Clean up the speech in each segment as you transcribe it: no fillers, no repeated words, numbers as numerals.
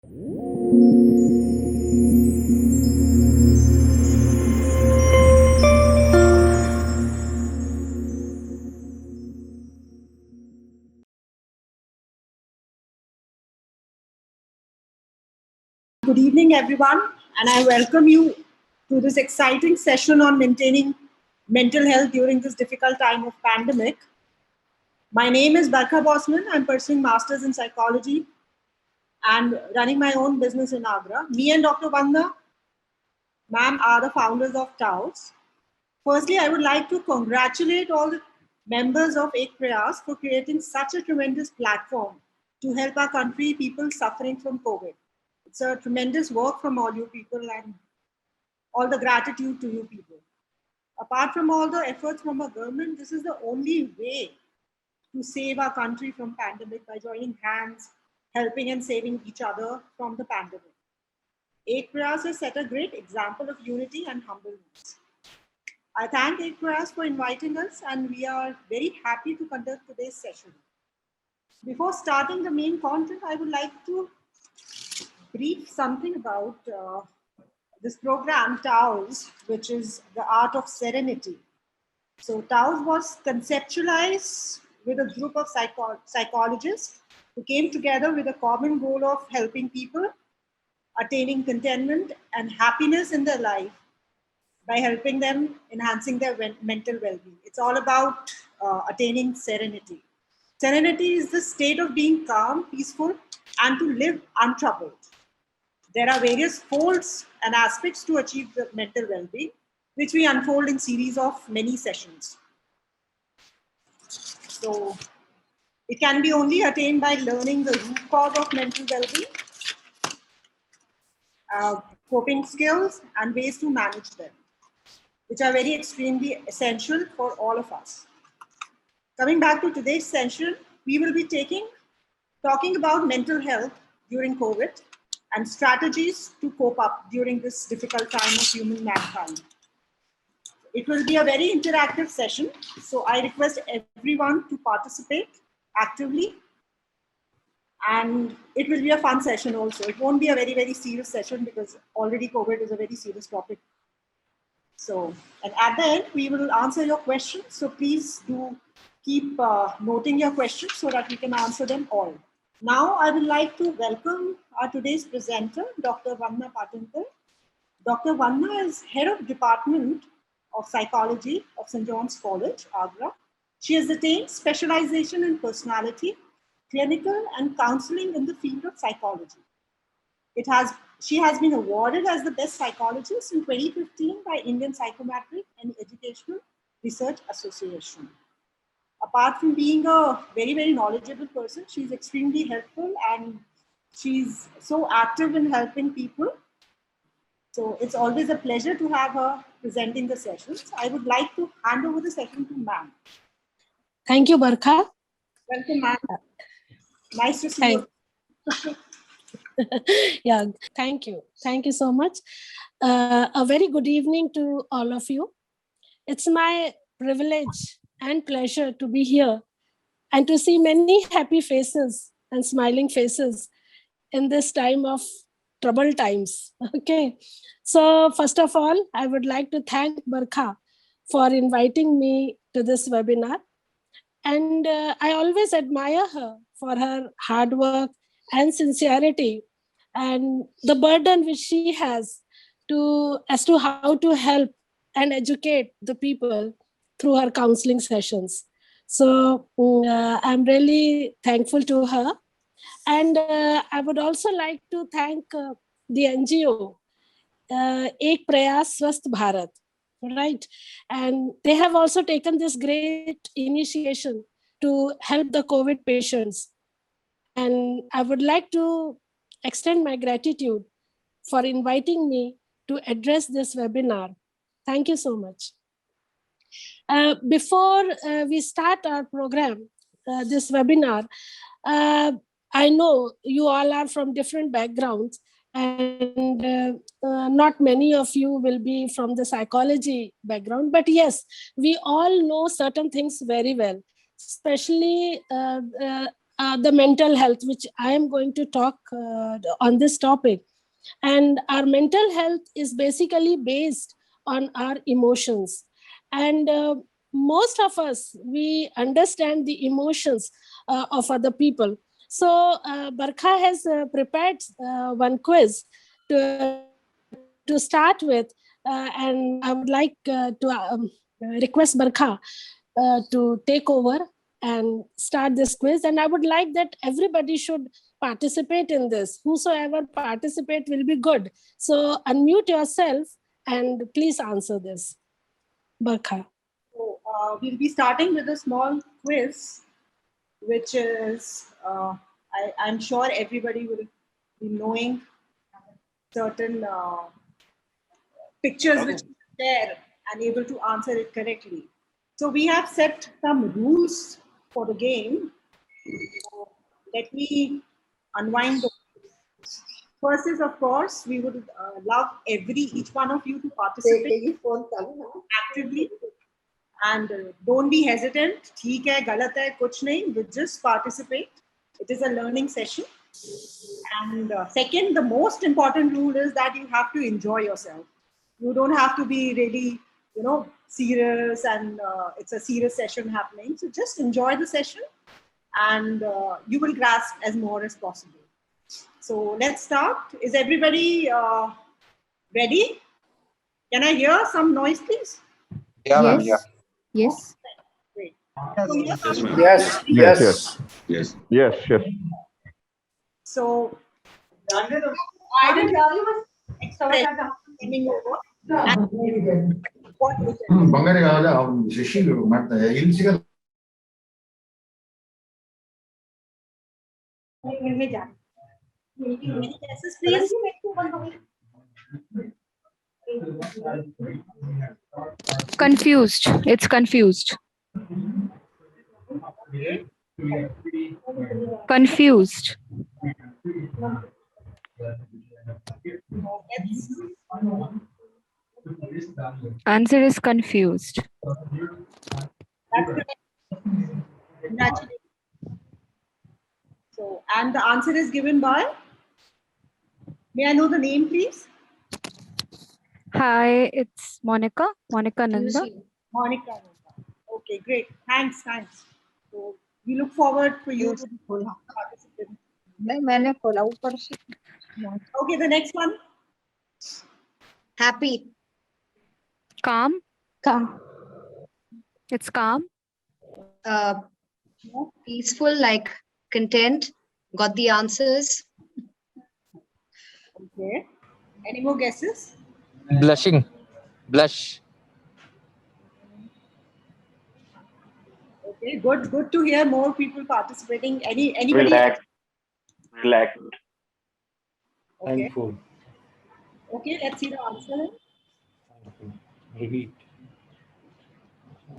Good evening, everyone, and I welcome you to this exciting session on maintaining mental health during this difficult time of pandemic. My name is Barkha Bosman. I'm pursuing masters in psychology and running my own business in Agra. Me and Dr. Vandana, ma'am, are the founders of TAOS. Firstly, I would like to congratulate all the members of Ek Prayas for creating such a tremendous platform to help our country people suffering from COVID. It's a tremendous work from all you people, and all the gratitude to you people. Apart from all the efforts from our government, this is the only way to save our country from pandemic by joining hands, helping and saving each other from the pandemic. Ek Prayas has set a great example of unity and humbleness. I thank Ek Prayas for inviting us, and we are very happy to conduct today's session. Before starting the main content, I would like to brief something about this program, TAOS, which is the art of serenity. So TAOS was conceptualized with a group of psychologists who came together with a common goal of helping people attaining contentment and happiness in their life by helping them enhancing their mental well-being. It's all about attaining serenity. Serenity is the state of being calm, peaceful, and to live untroubled. There are various folds and aspects to achieve the mental well-being, which we unfold in series of many sessions. So it can be only attained by learning the root cause of mental well-being, coping skills, and ways to manage them, which are very extremely essential for all of us. Coming back to today's session, we will be talking about mental health during COVID and strategies to cope up during this difficult time of human mankind. It will be a very interactive session, so I request everyone to participate actively, and it will be a fun session also. It won't be a very, very serious session because already COVID is a very serious topic. So, and at the end, we will answer your questions, so please do keep noting your questions so that we can answer them all. Now, I would like to welcome our today's presenter, Dr. Vandana Patankar. Dr. Vandana is head of Department of Psychology of St. John's College, Agra. She has attained specialization in personality, clinical, and counseling in the field of psychology. She has been awarded as the best psychologist in 2015 by Indian Psychometric and Educational Research Association. Apart from being a very, very knowledgeable person, she's extremely helpful and she's so active in helping people. So it's always a pleasure to have her presenting the sessions. I would like to hand over the session to ma'am. Thank you, Barkha. Welcome, ma'am. Nice to see you. Yeah, thank you. Thank you so much. A very good evening to all of you. It's my privilege and pleasure to be here and to see many happy faces and smiling faces in this time of troubled times. Okay. So first of all, I would like to thank Barkha for inviting me to this webinar. And I always admire her for her hard work and sincerity and the burden which she has as to how to help and educate the people through her counseling sessions. So I'm really thankful to her. And I would also like to thank the NGO, Ek Prayas Swasth Bharat, right? And they have also taken this great initiation to help the COVID patients. And I would like to extend my gratitude for inviting me to address this webinar. Thank you so much. Before we start our program, this webinar, I know you all are from different backgrounds, and not many of you will be from the psychology background, but yes, we all know certain things very well, especially the mental health, which I am going to talk on this topic. And our mental health is basically based on our emotions. And most of us, we understand the emotions of other people. So Barkha has prepared one quiz to start with. And I would like to request Barkha to take over and start this quiz. And I would like that everybody should participate in this. Whosoever participate will be good. So unmute yourself and please answer this. Barkha. So we'll be starting with a small quiz, which is, I'm sure everybody will be knowing certain pictures which are there and able to answer it correctly. So we have set some rules for the game. So let me unwind the first is, of course, we would love each one of you to participate actively and don't be hesitant. ठीक है, गलत है, कुछ नहीं, but just participate. It is a learning session. And second, the most important rule is that you have to enjoy yourself. You don't have to be really, serious and it's a serious session happening. So just enjoy the session and you will grasp as more as possible. So let's start. Is everybody ready? Can I hear some noise, please? Yeah, ma'am. Yes. Yeah. Yes. Great. Yes, Yes. yes. Yes, yes. So I will express coming over. What is it? ಬಂಗಾರಿ ಅವ್ನು ಶಶಿ ಮಾಡ್ತಾರೆ ಇಲ್ಲಿ ಸಿಗಲ್ಲ. Any guesses, please? Confused. It's confused. Confused. Answer is confused. That's correct. Congratulations. So, and the answer is given by? May I know the name, please? Hi, it's Monica. Monica Nanda. Monica. Okay, great. Thanks. So we look forward for you to participate. मैंने खोला ऊपर से. Okay, the next one. Happy. Calm. Calm. It's calm. Peaceful, like content. Got the answers. Okay. Any more guesses? Blushing. Blush. Okay, good to hear more people participating. Anybody? Relaxed. Okay. Thankful. Okay, let's see the answer. Relieved.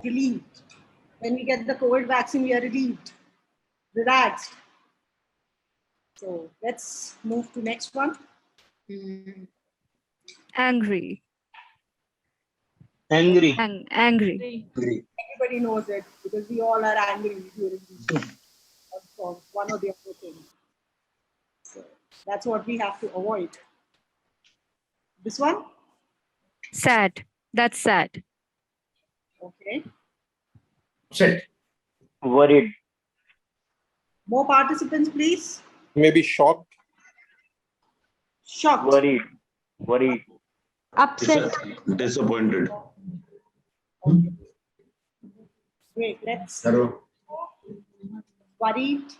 Relieved. When we get the COVID vaccine, we are relieved, relaxed. So let's move to next one. Angry. Angry. Angry. Everybody knows it because we all are angry during this for one or the other thing. So that's what we have to avoid. This one? Sad. That's sad. Okay. Set. Worried. More participants, please. Maybe shocked. Shocked. Worried. Upset. Disappointed. Okay. Great. Let's Hello. worried,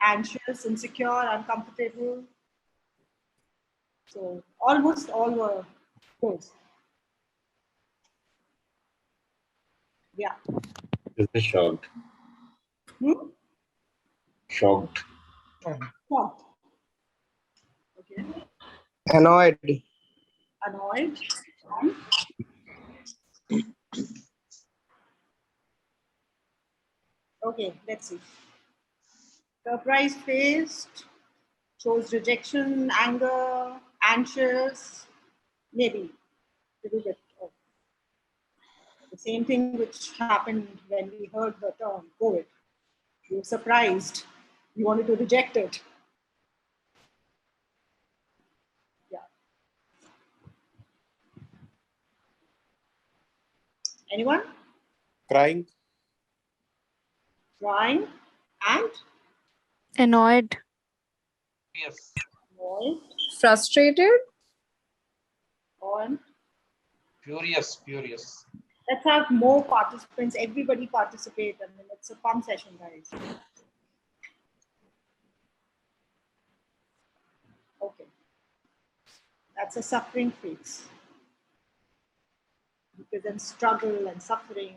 anxious, insecure, uncomfortable. So almost all were good. Yeah. Is it shocked? Shocked. Shocked. Okay. Annoyed. Annoyed. Okay, let's see. Surprised faced, shows rejection, anger, anxious, maybe a little bit of the same thing which happened when we heard the term COVID. We were surprised You wanted to reject it. Yeah. Anyone? Crying. Crying and Annoyed. annoyed Frustrated? on. Furious. Let's have more participants. Everybody participate. I mean, it's a fun session, guys. Okay. That's a suffering face. Because then struggle and suffering.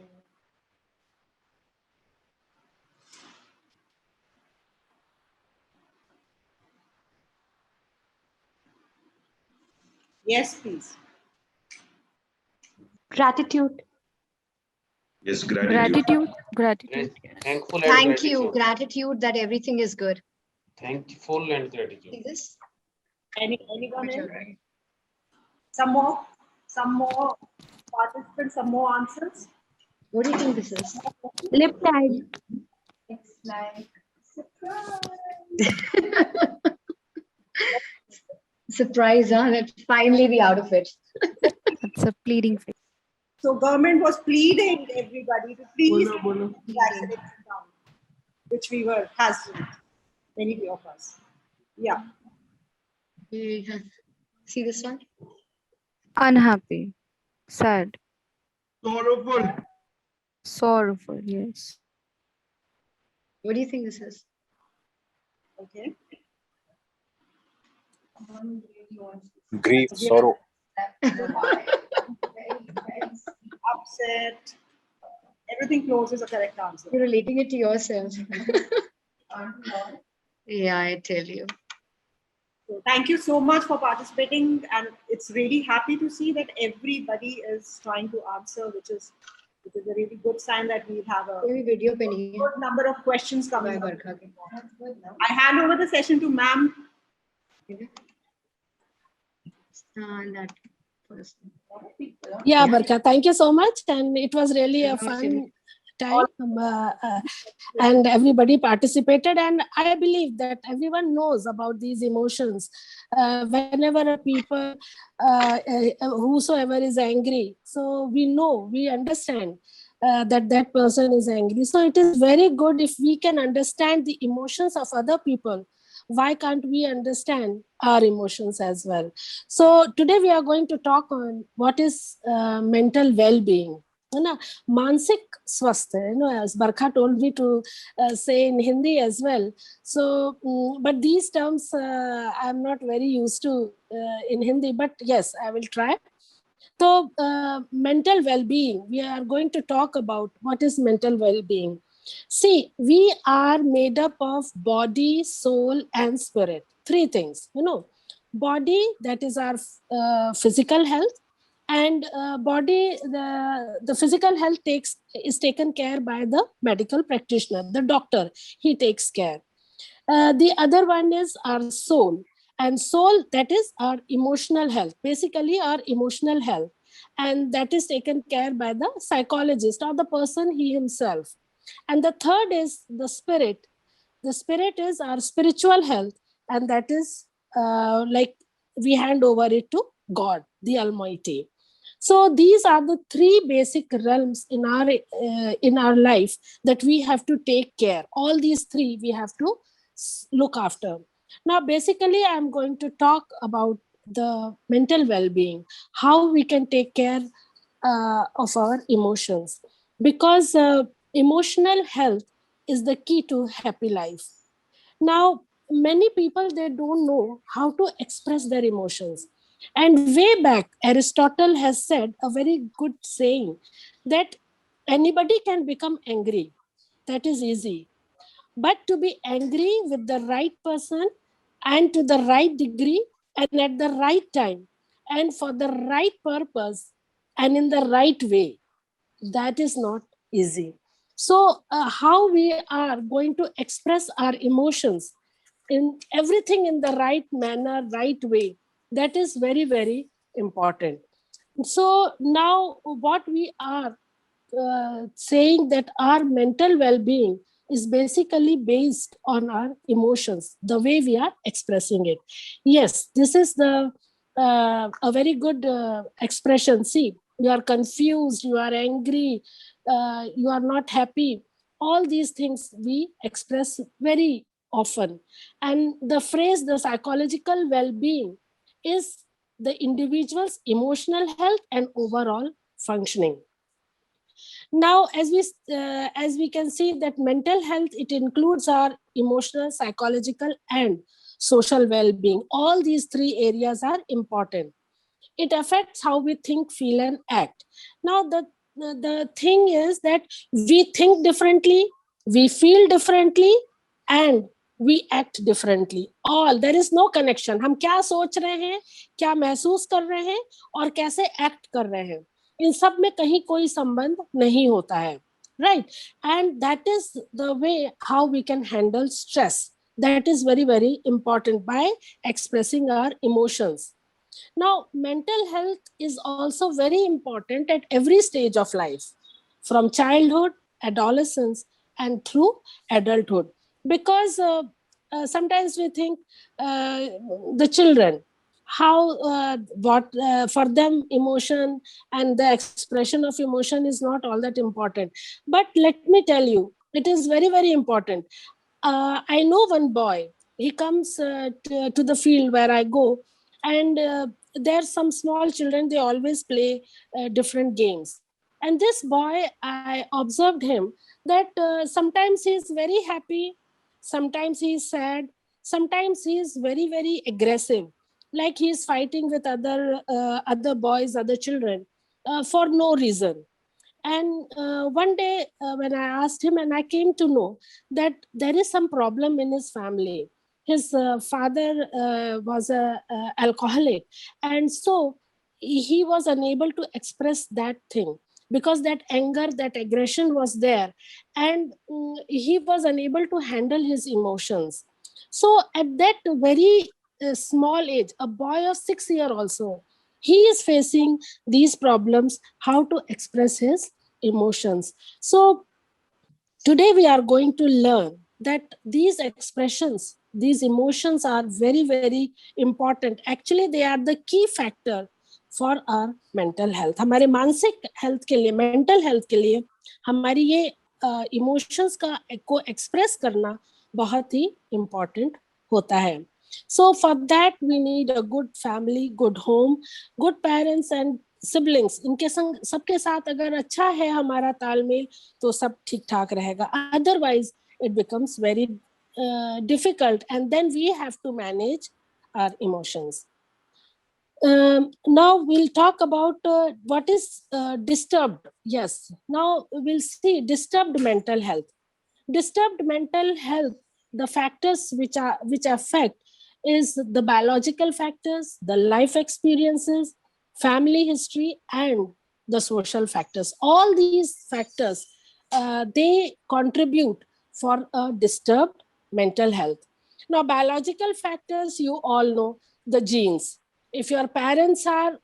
Yes, please. Gratitude. Yes, gratitude. Gratitude. Gratitude. Thankful and Thank you. gratitude. Gratitude that everything is good. Thankful and gratitude. See this? Anyone else? Some more participants, some more answers. What do you think this is? Lip tag. It's like surprise, huh? Let's finally be out of it. That's a pleading face. So government was pleading everybody to please vaccinate down, which we were hesitant, many of us. Yeah. See this one? Unhappy. Sad. Sorrowful. Sorrowful. Yes. What do you think this is? Okay. Grief. Sorrow. Upset. Everything close is a correct answer. You're relating it to yourself. Yeah, I tell you. So thank you so much for participating, and it's really happy to see that everybody is trying to answer, which is a really good sign that we have a Maybe video penny. good number of questions coming Bye, up. Barkha. I hand over the session to ma'am. That person. Yeah, Barkha, thank you so much. And it was really a fun time. And everybody participated. And I believe that everyone knows about these emotions. Whenever a people, whosoever is angry, so we know, we understand that person is angry. So it is very good if we can understand the emotions of other people. Why can't we understand our emotions as well? So today we are going to talk on what is mental well-being. Mansik swasthya, as Barkha told me to say in Hindi as well. So, but these terms I'm not very used to in Hindi, but yes, I will try. So, mental well-being, we are going to talk about what is mental well-being. See, we are made up of body, soul, and spirit. Three things, body, that is our physical health, and body, the physical health is taken care by the medical practitioner, the doctor. He takes care. The other one is our soul, and soul, that is our emotional health, basically our emotional health, and that is taken care by the psychologist or the person he himself. And the third is the spirit. The spirit is our spiritual health, and that is like we hand over it to God, the Almighty. So these are the three basic realms in our life that we have to take care. All these three we have to look after. Now, basically, I'm going to talk about the mental well-being, how we can take care of our emotions, because emotional health is the key to happy life. Now, many people, they don't know how to express their emotions. And way back, Aristotle has said a very good saying that anybody can become angry. That is easy. But to be angry with the right person and to the right degree and at the right time and for the right purpose and in the right way, that is not easy. So, how we are going to express our emotions in everything in the right manner, right way, that is very, very important. So now what we are saying, that our mental well-being is basically based on our emotions, the way we are expressing it. Yes, this is the a very good expression. See, you are confused, you are angry, you are not happy. All these things we express very often. And the phrase, the psychological well-being, is the individual's emotional health and overall functioning. Now, as we can see that mental health, it includes our emotional, psychological, and social well-being. All these three areas are important. It affects how we think, feel, and act. Now, the thing is that we think differently, we feel differently, and we act differently. All, there is no connection. हम क्या सोच रहे हैं, क्या महसूस कर रहे हैं, और कैसे act कर रहे हैं, इन सब में कहीं कोई संबंध नहीं होता है, right? And that is the way how we can handle stress. That is very, very important by expressing our emotions. Now, mental health is also very important at every stage of life, from childhood, adolescence, and through adulthood. Because sometimes we think the children, how what for them emotion and the expression of emotion is not all that important. But let me tell you, it is very, very important. I know one boy, he comes to the field where I go, and there are some small children, they always play different games. And this boy, I observed him that sometimes he is very happy, sometimes he is sad, sometimes he is very, very aggressive, like he is fighting with other boys, other children for no reason. And one day when I asked him, and I came to know that there is some problem in his family. His father was a alcoholic, and so he was unable to express that thing because that anger, that aggression was there, and he was unable to handle his emotions. So at that very small age, a boy of 6 years also, he is facing these problems, how to express his emotions. So today we are going to learn that these expressions, these emotions are very, very important. Actually, they are the key factor for our mental health. हमारे मानसिक health के लिए, mental health के लिए, हमारी ये emotions को express करना बहुत ही important होता है. So for that we need a good family, good home, good parents and siblings. इनके संग सबके साथ अगर अच्छा है हमारा तालमेल तो सब ठीक ठाक रहेगा. Otherwise it becomes very difficult, and then we have to manage our emotions. Now we'll talk about what is disturbed. Yes, now we'll see disturbed mental health. Disturbed mental health, the factors which affect is the biological factors, the life experiences, family history, and the social factors. All these factors, they contribute for a disturbed mental health. Now, biological factors, you all know, the genes. If your parents are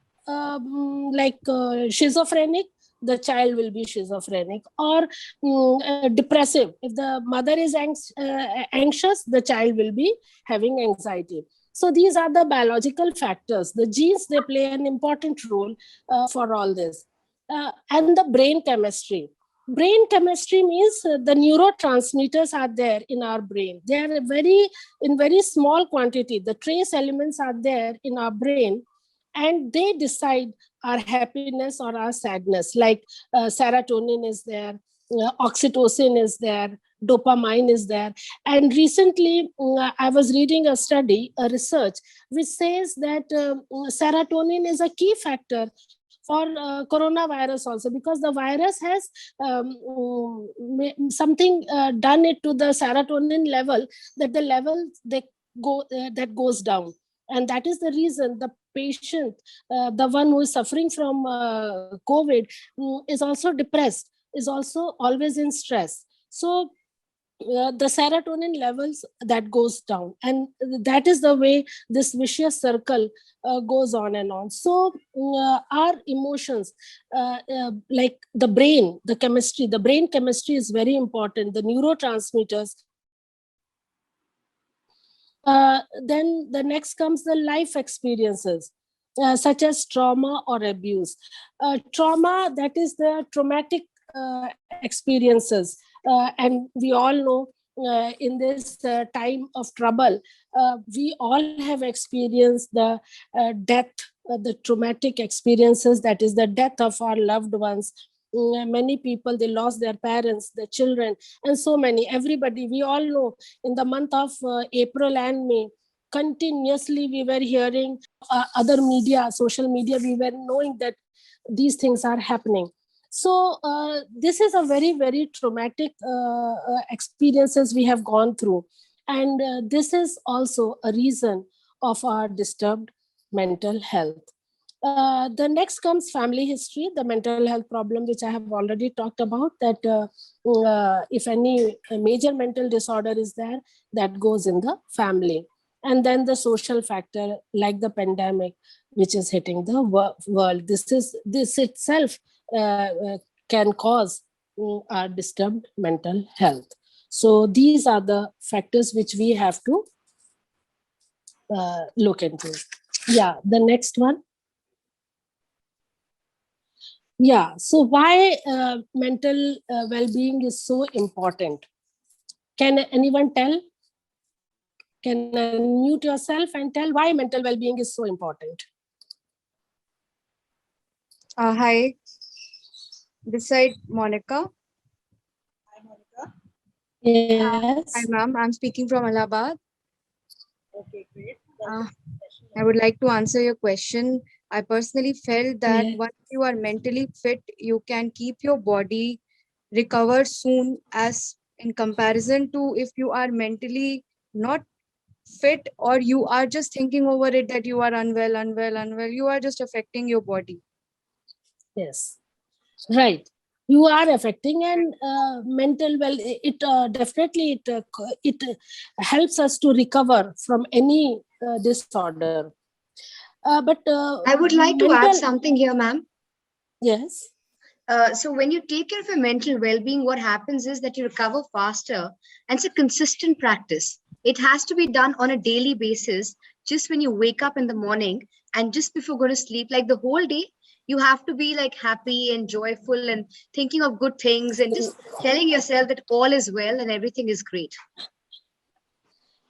schizophrenic, the child will be schizophrenic, or depressive. If the mother is anxious, the child will be having anxiety. So these are the biological factors. The genes, they play an important role for all this. And the brain chemistry. Brain chemistry means the neurotransmitters are there in our brain. They are in very small quantity. The trace elements are there in our brain, and they decide our happiness or our sadness. Like serotonin is there, oxytocin is there, dopamine is there. And recently I was reading a study, a research, which says that serotonin is a key factor for coronavirus also, because the virus has something done it to the serotonin level, that the level that goes down. And that is the reason the patient, the one who is suffering from COVID, is also depressed, is also always in stress. So the serotonin levels that goes down, and that is the way this vicious circle goes on and on. So our emotions, like the brain chemistry is very important, the neurotransmitters. Then the next comes the life experiences, such as trauma or abuse. Trauma, that is the traumatic experiences. And we all know in this time of trouble, we all have experienced the death, the traumatic experiences, that is the death of our loved ones. Many people, they lost their parents, their children, and so many, everybody. We all know in the month of April and May, continuously we were hearing other media, social media, we were knowing that these things are happening. So this is a very, very traumatic experiences we have gone through. And this is also a reason of our disturbed mental health. The next comes family history, the mental health problem, which I have already talked about, that if any major mental disorder is there, that goes in the family. And then the social factor, like the which is hitting the world. This itself can cause our disturbed mental health. So these are the factors which we have to look into. Yeah, the next one. Yeah, so why mental well-being is so important? Can anyone tell? Can unmute yourself and tell why mental well-being is so important? Hi, this side Monica. Hi, Monica. Yes. Hi, ma'am. I'm speaking from Allahabad. Okay, great. I would like to answer your question. I personally felt that Yeah. once you are mentally fit, you can keep your body recovered soon, as in comparison to if you are mentally not fit, or you are just thinking over it that you are unwell, you are just affecting your body. Yes, right. You are affecting, and mental well. It definitely it helps us to recover from any disorder. But I would like to add mental, something here, ma'am. yes. So when you take care of your mental well-being, what happens is that you recover faster, and it's a consistent practice. It has to be done on a daily basis, just when you wake up in the morning and just before going to sleep, like the whole day, you have to be like happy and joyful and thinking of good things and just telling yourself that all is well and everything is great.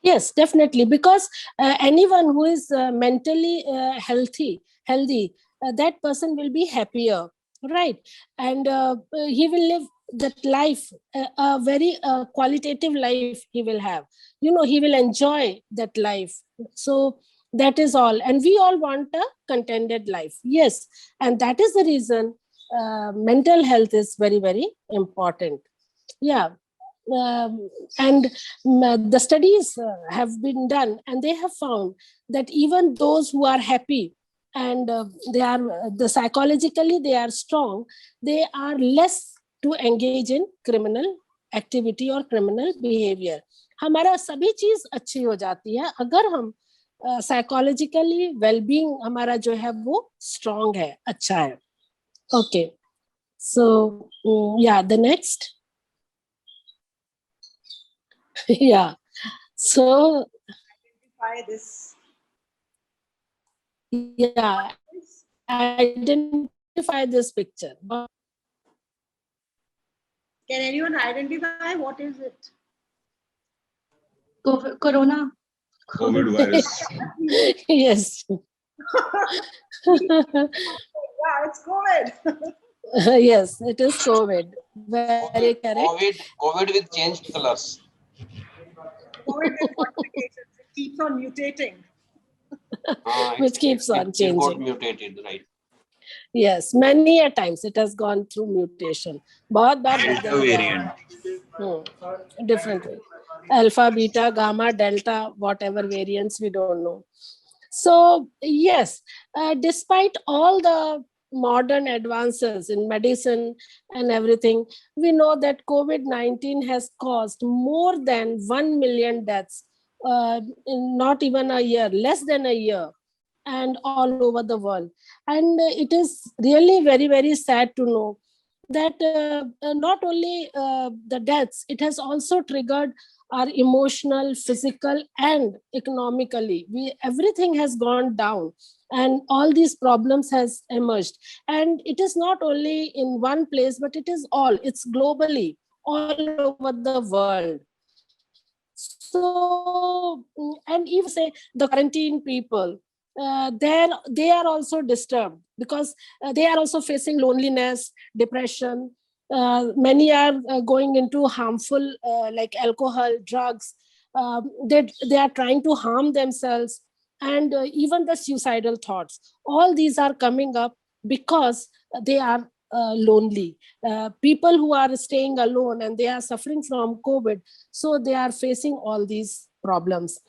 Yes, definitely, because anyone who is mentally healthy, that person will be happier, right? And he will live that life, a very qualitative life he will have. You know, he will enjoy that life. So that is all. And we all want a contented life. Yes. And that is the reason mental health is very, very important. Yeah. And the studies have been done, and they have found that even those who are happy and they are the psychologically they are strong, they are less to engage in criminal activity or criminal behavior. हमारा सभी चीज अच्छी हो जाती है अगर हम psychologically wellbeing हमारा जो है वो स्ट्रांग है, अच्छा है. Okay, so yeah, the next. Yeah, so Identify this. yeah, identify this picture. Can anyone identify what is it? Corona. COVID virus. Yes. Yeah, it's COVID. Yes, it is COVID. Very correct. COVID with changed colors. COVID with modifications. It keeps on mutating. Which keeps on It got changing. mutated, right? Yes, many a times it has gone through mutation. बहुत बार Delta बदल गया है. variant. Different way. Alpha, beta, gamma, delta, whatever variants we don't know. So yes, despite all the modern advances in medicine and everything, we know that COVID-19 has caused more than 1 million deaths in not even a year, less than a year, and all over the world. And it is really very, very sad to know that not only the deaths, it has also triggered our emotional, physical, and economically. Everything has gone down, and all these problems has emerged. And it is not only in one place, but it is all. It's globally, all over the world. So, and even say the quarantine people, they are also disturbed because they are also facing loneliness, depression. Many are going into harmful like alcohol, drugs. They are trying to harm themselves, and even the suicidal thoughts. All these are coming up because they are lonely. People who are staying alone and they are suffering from COVID, so they are facing all these problems.